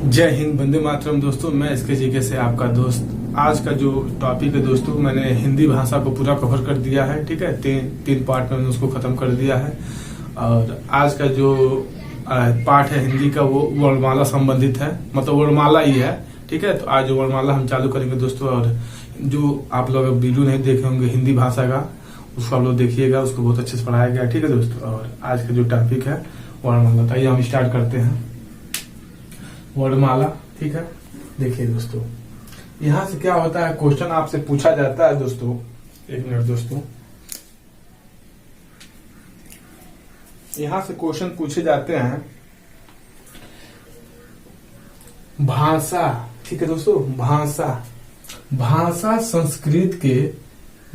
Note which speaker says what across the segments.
Speaker 1: जय हिंद, वंदे मातरम। दोस्तों, मैं इसके जीके से आपका दोस्त। आज का जो टॉपिक है दोस्तों, मैंने हिंदी भाषा को पूरा कवर कर दिया है। ठीक है, तीन पार्ट में मैंने उसको खत्म कर दिया है। और आज का जो पार्ट है हिंदी का, वो वर्णमाला संबंधित है, मतलब वर्णमाला ही है। ठीक है, तो आज वर्णमाला हम चालू करेंगे दोस्तों। और जो आप लोग वीडियो नहीं देखे होंगे हिंदी भाषा का, उसको आप लोग देखिएगा, उसको बहुत अच्छे से पढ़ाया गया। ठीक है दोस्तों, और आज का जो टॉपिक है वर्णमाला, तो आइए हम स्टार्ट करते हैं वर्णमाला। ठीक है, देखिए दोस्तों, यहां से क्या होता है, क्वेश्चन आपसे पूछा जाता है दोस्तों। एक मिनट दोस्तों, यहां से क्वेश्चन पूछे जाते हैं भाषा। ठीक है दोस्तों, भाषा संस्कृत के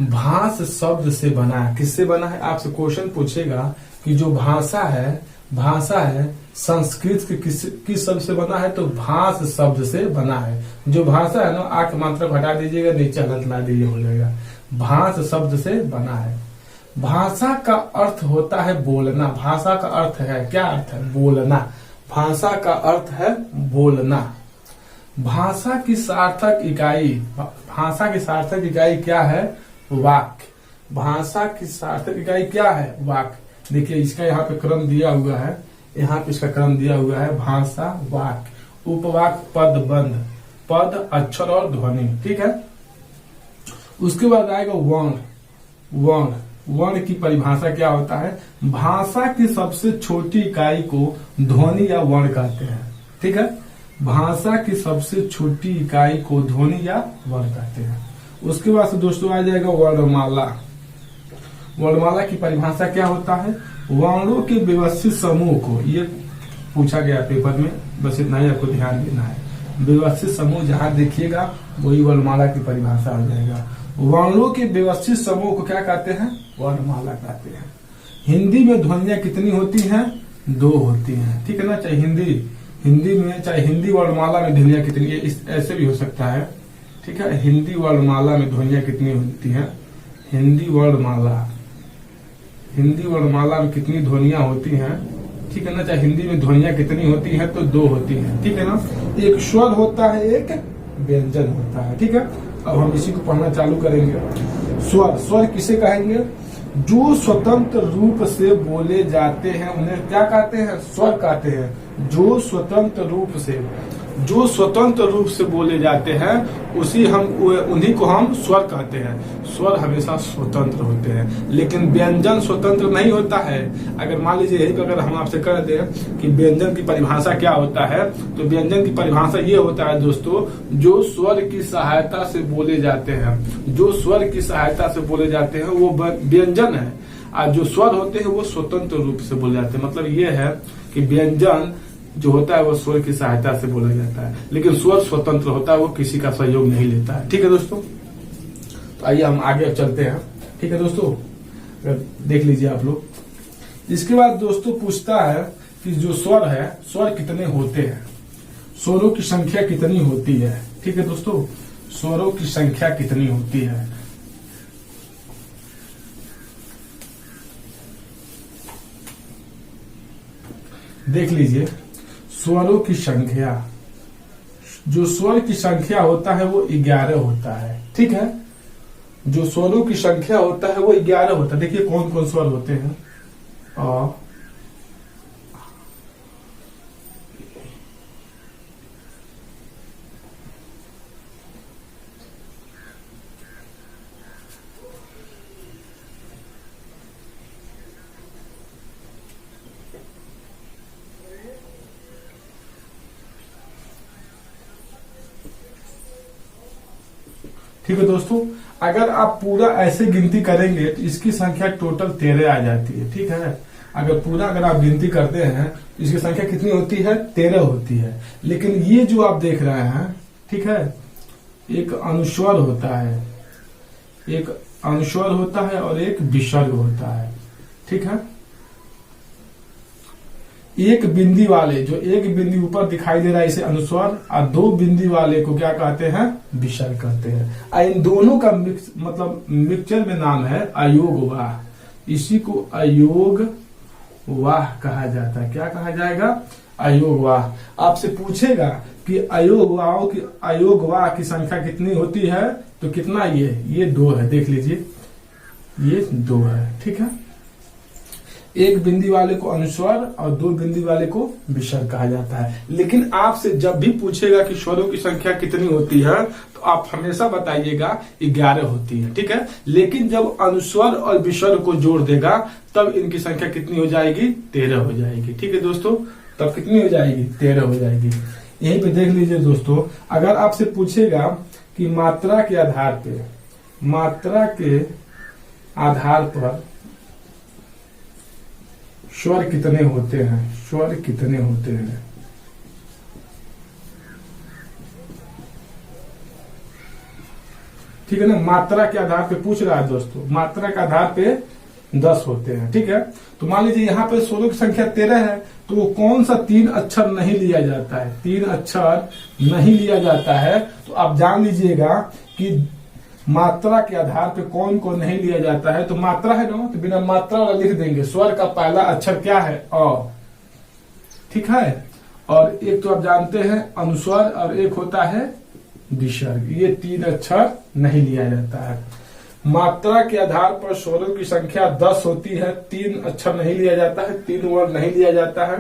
Speaker 1: भाष शब्द से बना है। किससे बना है? आपसे क्वेश्चन पूछेगा कि जो भाषा है संस्कृत के किस शब्द से बना है, तो भाष शब्द से बना है। जो भाषा है ना, आठ मात्रा हटा दीजिएगा, नीचे हलत ला दीजिए, हो जाएगा। भाष शब्द से बना है। भाषा का अर्थ होता है बोलना। भाषा का अर्थ है, क्या अर्थ है? बोलना। भाषा का अर्थ है बोलना। भाषा की सार्थक इकाई क्या है? वाक्य। भाषा की सार्थक इकाई क्या है? वाक्य। देखिए, इसका यहाँ पे क्रम दिया हुआ है, यहाँ पे इसका क्रम दिया हुआ है। भाषा, वाक्य, उपवाक्य, पद, बंध, पद, अक्षर और ध्वनि। ठीक है, उसके बाद आएगा वर्ण। वर्ण की परिभाषा क्या होता है? भाषा की सबसे छोटी इकाई को ध्वनि या वर्ण कहते हैं। ठीक है, भाषा की सबसे छोटी इकाई को ध्वनि या वर्ण कहते हैं। उसके बाद से दोस्तों आ जाएगा वर्णमाला। वर्णमाला की परिभाषा क्या होता है? वर्णों के व्यवस्थित समूह को, ये पूछा गया पेपर में, बस इतना ही आपको ध्यान देना है। व्यवस्थित समूह जहां देखिएगा वही वर्णमाला की परिभाषा हो जाएगा। वर्णों के व्यवस्थित समूह को क्या कहते हैं? वर्णमाला कहते हैं। हिंदी में ध्वनियां कितनी होती हैं? 2 होती हैं। ठीक है ना, चाहे हिंदी में, चाहे हिंदी वर्णमाला में ध्वनियां कितनी, ऐसे भी हो सकता है। ठीक है, हिंदी वर्णमाला में ध्वनियां कितनी होती हैं? हिंदी वर्णमाला में कितनी ध्वनियां होती हैं? ठीक है ना, चाहे हिंदी में ध्वनियां कितनी होती हैं, तो 2 होती हैं। ठीक है ना, एक स्वर होता है, एक व्यंजन होता है। ठीक है, अब हम इसी को पढ़ना चालू करेंगे। स्वर किसे कहेंगे? जो स्वतंत्र रूप से बोले जाते हैं उन्हें क्या कहते हैं? स्वर कहते हैं। जो स्वतंत्र रूप से बोले जाते हैं उन्हीं को हम स्वर कहते हैं। स्वर हमेशा स्वतंत्र होते हैं, लेकिन व्यंजन स्वतंत्र नहीं होता है। अगर मान लीजिए यही अगर हम आपसे कह दें कि व्यंजन की परिभाषा क्या होता है, तो व्यंजन की परिभाषा ये होता है दोस्तों, जो स्वर की सहायता से बोले जाते हैं। जो स्वर की सहायता से बोले जाते हैं वो व्यंजन है, और जो स्वर होते हैं वो स्वतंत्र रूप से बोले जाते हैं। मतलब ये है कि व्यंजन जो होता है वो स्वर की सहायता से बोला जाता है, लेकिन स्वर स्वतंत्र होता है, वो किसी का सहयोग नहीं लेता है। ठीक है दोस्तों, तो आइए हम आगे चलते हैं। ठीक है दोस्तों, देख लीजिए आप लोग। इसके बाद दोस्तों पूछता है कि जो स्वर है, स्वर कितने होते हैं? स्वरों की संख्या कितनी होती है? ठीक है दोस्तों, स्वरों की संख्या कितनी होती है? देख लीजिए, स्वरों की संख्या, जो स्वर की संख्या होता है वो 11 होता है। ठीक है, जो स्वरों की संख्या होता है वो 11 होता है। देखिए कौन कौन स्वर होते हैं? ठीक है दोस्तों, अगर आप पूरा ऐसे गिनती करेंगे तो इसकी संख्या टोटल 13 आ जाती है। ठीक है, अगर आप गिनती करते हैं तो इसकी संख्या कितनी होती है? 13 होती है। लेकिन ये जो आप देख रहे हैं, ठीक है, एक अनुस्वर होता है और एक विसर्ग होता है। ठीक है, एक बिंदी वाले, जो एक बिंदी ऊपर दिखाई दे रहा है इसे अनुस्वर, और 2 बिंदी वाले को क्या कहते हैं? विसर्ग कहते हैं। इन दोनों का मिक्सचर में नाम है अयोग वाह। इसी को अयोग वाह कहा जाता है। क्या कहा जाएगा? अयोग वाह। आपसे पूछेगा कि अयोग वाह की संख्या कितनी होती है, तो कितना ये 2 है। देख लीजिए ये 2 है। ठीक है, एक बिंदी वाले को अनुस्वर और 2 बिंदी वाले को विसर्ग कहा जाता है। लेकिन आपसे जब भी पूछेगा कि स्वरों की संख्या कितनी होती है, तो आप हमेशा बताइएगा 11 होती है। ठीक है, लेकिन जब अनुस्वर और विसर्ग को जोड़ देगा तब इनकी संख्या कितनी हो जाएगी? 13 हो जाएगी। ठीक है दोस्तों, तब कितनी हो जाएगी? 13 हो जाएगी। यहीं पे देख लीजिए दोस्तों, अगर आपसे पूछेगा कि मात्रा के आधार पर स्वर कितने होते हैं, ठीक है ना। मात्रा के आधार पे पूछ रहा है दोस्तों, मात्रा के आधार पे 10 होते हैं। ठीक है, तो मान लीजिए यहाँ पे स्वरों की संख्या 13 है, तो वो कौन सा 3 अक्षर नहीं लिया जाता है? 3 अक्षर नहीं लिया जाता है, तो आप जान लीजिएगा कि मात्रा के आधार पे कौन कौन नहीं लिया जाता है। तो मात्रा है ना, तो बिना मात्रा वाला लिख देंगे। स्वर का पहला अक्षर क्या है? अ। ठीक है, और एक तो आप जानते हैं अनुस्वर, और एक होता है विसर्ग। ये 3 अक्षर नहीं लिया जाता है। मात्रा के आधार पर स्वरों की संख्या 10 होती है। 3 अक्षर नहीं लिया जाता है, 3 वर्ण नहीं लिया जाता है।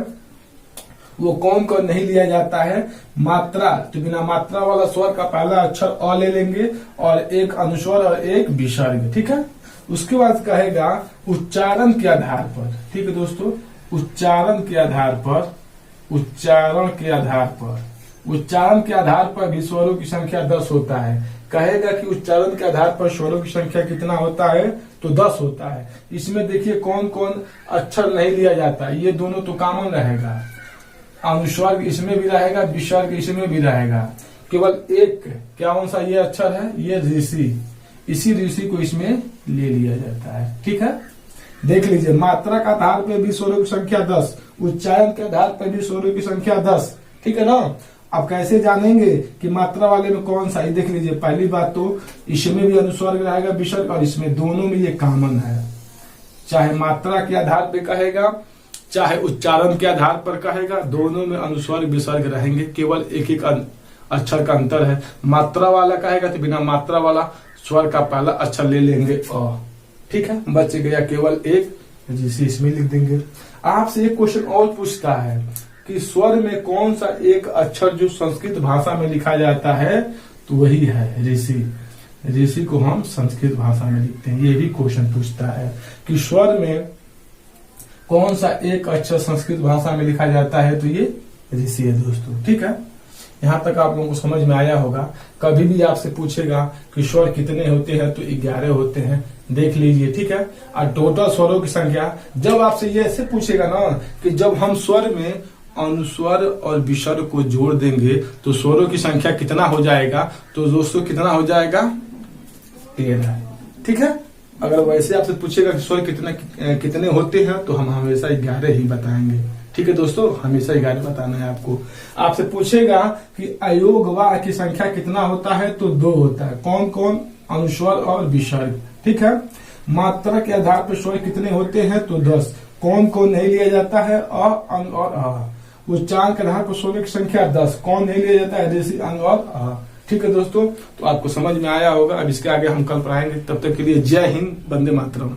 Speaker 1: वो कौन कौन नहीं लिया जाता है? मात्रा, तो बिना मात्रा वाला स्वर का पहला अक्षर अ ले लेंगे, और एक अनुस्वर और एक विसर्ग। ठीक है, उसके बाद कहेगा उच्चारण के आधार पर। ठीक है दोस्तों, उच्चारण के आधार पर भी स्वरों की संख्या 10 होता है। कहेगा कि उच्चारण के आधार पर स्वरों की संख्या कितना होता है? तो 10 होता है। इसमें देखिए कौन कौन अक्षर नहीं लिया जाता है। ये दोनों तो कॉमन रहेगा, अनुस्वर इसमें भी रहेगा, विसर्ग इसमें भी रहेगा। केवल एक कौन सा ये अक्षर है? ये ऋषि। इसी ऋषि को इसमें ले लिया जाता है। ठीक है, देख लीजिए, मात्रा के आधार पर भी स्वरों की संख्या 10, उच्चारण के आधार पर भी स्वरों की संख्या 10। ठीक है ना। आप कैसे जानेंगे कि मात्रा वाले में कौन सा? ये देख लीजिए, पहली बात तो इसमें भी अनुस्वर रहेगा, विसर्ग, और इसमें दोनों में ये कॉमन है। चाहे मात्रा के आधार पे कहेगा, चाहे उच्चारण के आधार पर कहेगा, दोनों में अनुस्वर विसर्ग रहेंगे। केवल एक अक्षर का अंतर है। मात्रा वाला कहेगा तो बिना मात्रा वाला स्वर का पहला अक्षर ले लेंगे अ। ठीक है, बच गया केवल एक, जिसे इसमें लिख देंगे। आपसे एक क्वेश्चन और पूछता है कि स्वर में कौन सा एक अक्षर जो संस्कृत भाषा में लिखा जाता है? तो वही है ऋषि। ऋषि को हम संस्कृत भाषा में लिखते हैं। ये भी क्वेश्चन पूछता है कि स्वर में कौन सा एक अक्षर संस्कृत भाषा में लिखा जाता है? तो ये ऋषि है दोस्तों। ठीक है, यहाँ तक आप लोगों को समझ में आया होगा। कभी भी आपसे पूछेगा कि स्वर कितने होते हैं, तो 11 होते हैं। देख लीजिए। ठीक है, और टोटल स्वरों की संख्या, जब आपसे ये ऐसे पूछेगा ना कि जब हम स्वर में अनुस्वर और विसर्ग को जोड़ देंगे तो स्वरों की संख्या कितना हो जाएगा? तो दोस्तों कितना हो जाएगा? 13। ठीक है, अगर वैसे आपसे पूछेगा कि स्वर कितने होते हैं, तो हम हमेशा 11 ही बताएंगे। ठीक है दोस्तों, हमेशा 11 बताना है आपको। आपसे पूछेगा कि अयोग वाह की संख्या कितना होता है? तो 2 होता है। कौन कौन? अनुस्वर और विसर्ग। ठीक है, मात्रा के आधार पर स्वर कितने होते हैं? तो 10। कौन कौन नहीं लिया जाता है? अ, अं और आ। उच्चारण के आधार पर स्वरों की संख्या 10। कौन नहीं लिया जाता है? ऋषि, अं और आ। ठीक है दोस्तों, तो आपको समझ में आया होगा। अब इसके आगे हम कल पढ़ाएंगे। तब तक के लिए जय हिंद, वंदे मातरम।